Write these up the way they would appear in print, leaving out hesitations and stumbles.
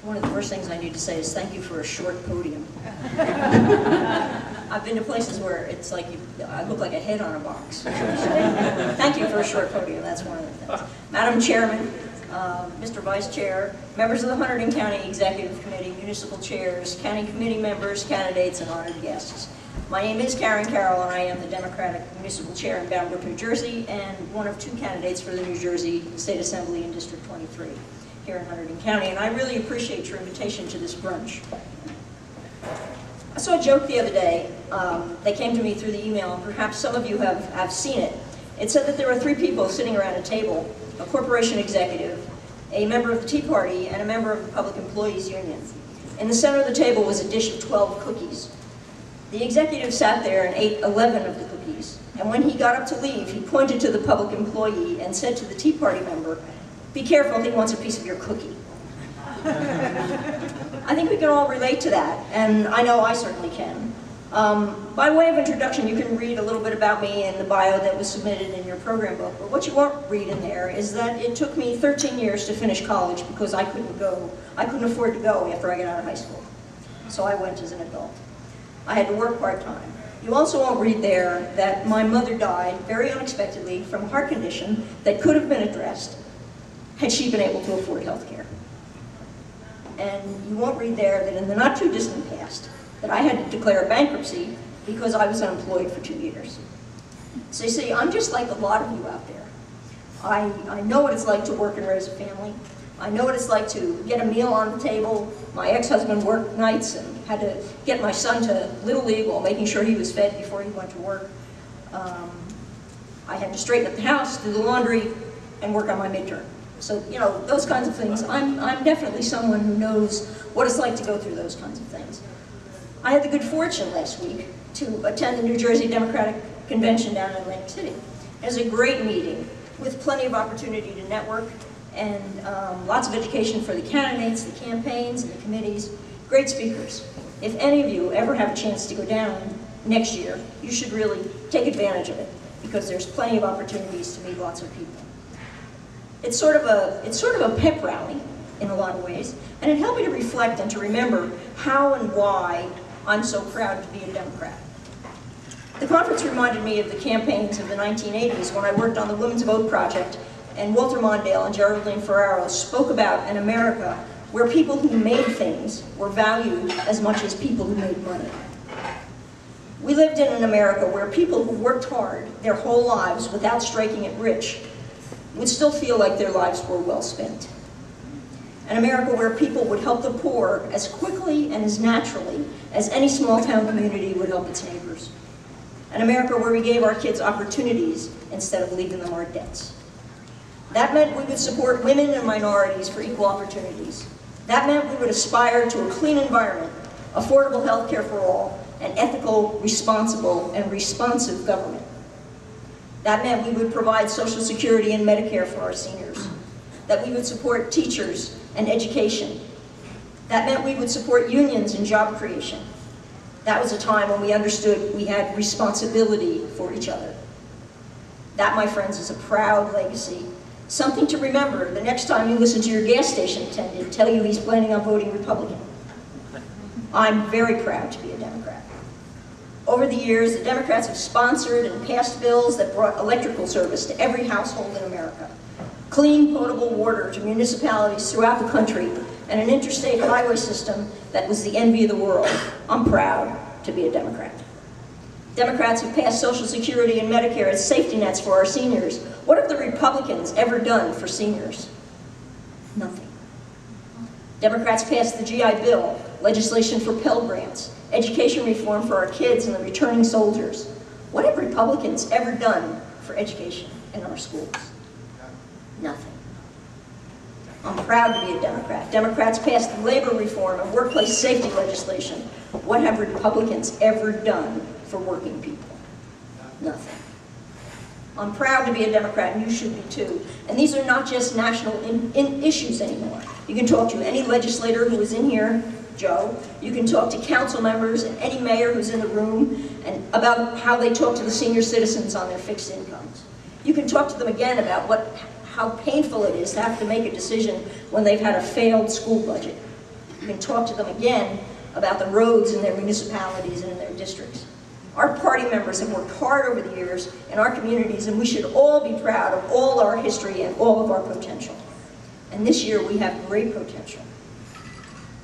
One of the first things I need to say is thank you for a short podium. I've been to places where it's like I look like a head on a box. Thank you for a short podium, that's one of the things. Madam Chairman, Mr. Vice Chair, members of the Hunterdon County Executive Committee, municipal chairs, county committee members, candidates, and honored guests. My name is Carroll, and I am the Democratic Municipal Chair in Bound Brook, New Jersey, and one of 2 candidates for the New Jersey State Assembly in District 23 here in Hunterdon County, and I really appreciate your invitation to this brunch. I saw a joke the other day that came to me through the email, and perhaps some of you have seen it. It said that there were 3 people sitting around a table, a corporation executive, a member of the Tea Party, and a member of the Public Employees Union. In the center of the table was a dish of 12 cookies. The executive sat there and ate 11 of the cookies, and when he got up to leave, he pointed to the public employee and said to the Tea Party member, "Be careful, he wants a piece of your cookie." I think we can all relate to that, and I know I certainly can. By way of introduction, you can read a little bit about me in the bio that was submitted in your program book, but what you won't read in there is that it took me 13 years to finish college because I couldn't afford to go after I got out of high school. So I went as an adult. I had to work part-time. You also won't read there that my mother died very unexpectedly from a heart condition that could have been addressed had she been able to afford health care. And you won't read there that in the not-too-distant past, that I had to declare bankruptcy because I was unemployed for 2 years. So you see, I'm just like a lot of you out there. I know what it's like to work and raise a family. I know what it's like to get a meal on the table. My ex-husband worked nights and had to get my son to Little League while making sure he was fed before he went to work. I had to straighten up the house, do the laundry, and work on my midterm. So, you know, those kinds of things. I'm definitely someone who knows what it's like to go through those kinds of things. I had the good fortune last week to attend the New Jersey Democratic Convention down in Atlantic City. It was a great meeting with plenty of opportunity to network and lots of education for the candidates, the campaigns, and the committees. Great speakers. If any of you ever have a chance to go down next year, you should really take advantage of it because there's plenty of opportunities to meet lots of people. It's sort of a pep rally in a lot of ways, and it helped me to reflect and to remember how and why I'm so proud to be a Democrat. The conference reminded me of the campaigns of the 1980s when I worked on the Women's Vote Project, and Walter Mondale and Geraldine Ferraro spoke about an America where people who made things were valued as much as people who made money. We lived in an America where people who worked hard their whole lives without striking it rich would still feel like their lives were well spent. An America where people would help the poor as quickly and as naturally as any small town community would help its neighbors. An America where we gave our kids opportunities instead of leaving them our debts. That meant we would support women and minorities for equal opportunities. That meant we would aspire to a clean environment, affordable health care for all, and ethical, responsible, and responsive government. That meant we would provide Social Security and Medicare for our seniors. That we would support teachers and education. That meant we would support unions and job creation. That was a time when we understood we had responsibility for each other. That, my friends, is a proud legacy. Something to remember the next time you listen to your gas station attendant tell you he's planning on voting Republican. I'm very proud to be a Democrat. Over the years, the Democrats have sponsored and passed bills that brought electrical service to every household in America, clean, potable water to municipalities throughout the country, and an interstate highway system that was the envy of the world. I'm proud to be a Democrat. Democrats have passed Social Security and Medicare as safety nets for our seniors. What have the Republicans ever done for seniors? Nothing. Democrats passed the GI Bill, legislation for Pell Grants, education reform for our kids and the returning soldiers. What have Republicans ever done for education in our schools? Nothing. I'm proud to be a Democrat. Democrats passed labor reform and workplace safety legislation. What have Republicans ever done for working people? Nothing. I'm proud to be a Democrat, and you should be too. And these are not just national issues anymore. You can talk to any legislator who is in here, Joe. You can talk to council members and any mayor who's in the room and about how they talk to the senior citizens on their fixed incomes. You can talk to them again about how painful it is to have to make a decision when they've had a failed school budget. You can talk to them again about the roads in their municipalities and in their districts. Our party members have worked hard over the years in our communities, and we should all be proud of all our history and all of our potential. And this year we have great potential.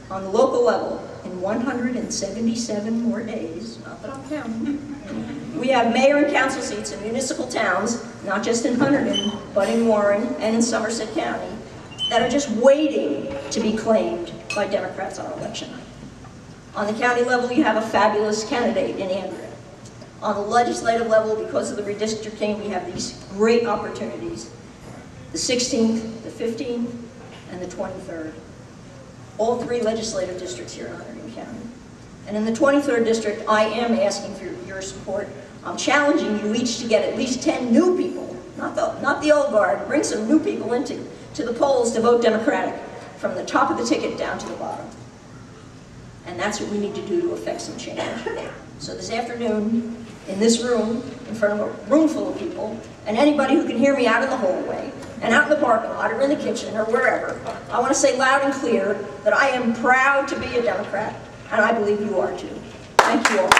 On the local level, in 177 more days, not that I'm counting, we have mayor and council seats in municipal towns, not just in Hunterdon, but in Warren and in Somerset County, that are just waiting to be claimed by Democrats on election night. On the county level, you have a fabulous candidate in Andrea. On the legislative level, because of the redistricting, we have these great opportunities. The 16th, the 15th, and the 23rd. All three legislative districts here in Hunterdon County. And in the 23rd district, I am asking for your support. I'm challenging you each to get at least 10 new people, not the old guard, bring some new people into the polls to vote Democratic, from the top of the ticket down to the bottom. And that's what we need to do to affect some change. So this afternoon, in this room, in front of a room full of people, and anybody who can hear me out in the hallway, and out in the parking lot, or in the kitchen, or wherever, I want to say loud and clear that I am proud to be a Democrat, and I believe you are too. Thank you all.